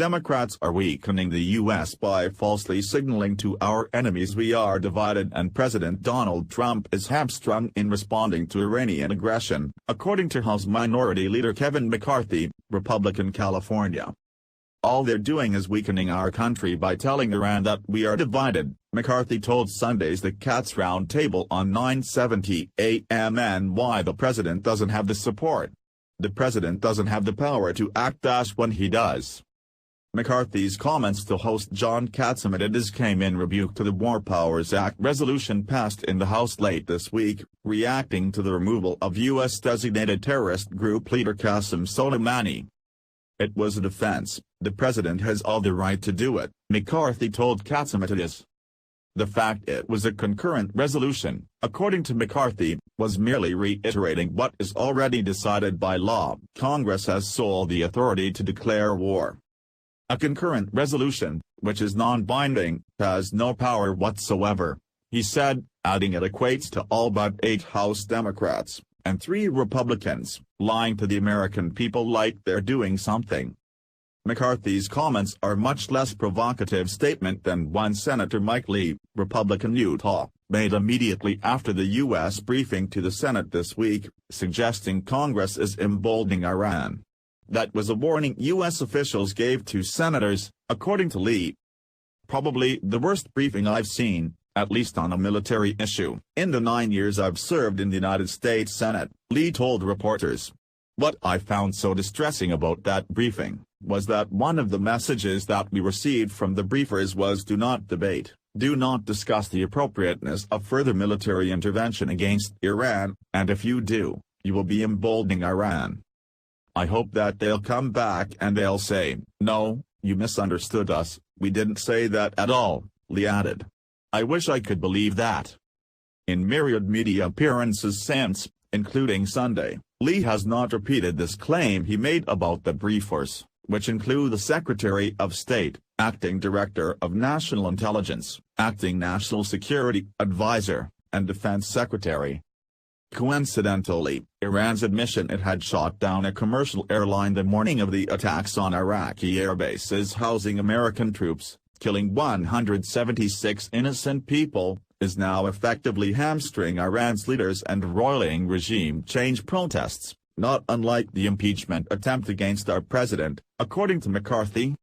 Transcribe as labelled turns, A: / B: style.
A: Democrats are weakening the U.S. by falsely signaling to our enemies we are divided, and President Donald Trump is hamstrung in responding to Iranian aggression, according to House Minority Leader Kevin McCarthy, Republican California. All they're doing is weakening our country by telling Iran that we are divided, McCarthy told Sunday's The Cats Roundtable on 9:70 a.m. and why the president doesn't have the support. The president doesn't have the power to act when he does. McCarthy's comments to host John Catsimatidis came in rebuke to the War Powers Act resolution passed in the House late this week, reacting to the removal of U.S.-designated terrorist group leader Qasem Soleimani. It was a defense. The president has all the right to do it, McCarthy told Catsimatidis. The fact it was a concurrent resolution, according to McCarthy, was merely reiterating what is already decided by law. Congress has sole the authority to declare war. A concurrent resolution, which is non-binding, has no power whatsoever, he said, adding it equates to all but 8 House Democrats and 3 Republicans, lying to the American people like they're doing something. McCarthy's comments are much less provocative statement than one Senator Mike Lee, Republican Utah, made immediately after the U.S. briefing to the Senate this week, suggesting Congress is emboldening Iran. That was a warning U.S. officials gave to senators, according to Lee. Probably the worst briefing I've seen, at least on a military issue, in the 9 years I've served in the United States Senate, Lee told reporters. What I found so distressing about that briefing was that one of the messages that we received from the briefers was do not debate, do not discuss the appropriateness of further military intervention against Iran, and if you do, you will be emboldening Iran. I hope that they'll come back and they'll say, no, you misunderstood us, we didn't say that at all, Lee added. I wish I could believe that. In myriad media appearances since, including Sunday, Lee has not repeated this claim he made about the briefers, which include the Secretary of State, Acting Director of National Intelligence, Acting National Security Advisor, and Defense Secretary. Coincidentally, Iran's admission it had shot down a commercial airline the morning of the attacks on Iraqi airbases housing American troops, killing 176 innocent people, is now effectively hamstring Iran's leaders and roiling regime change protests, not unlike the impeachment attempt against our president, according to McCarthy.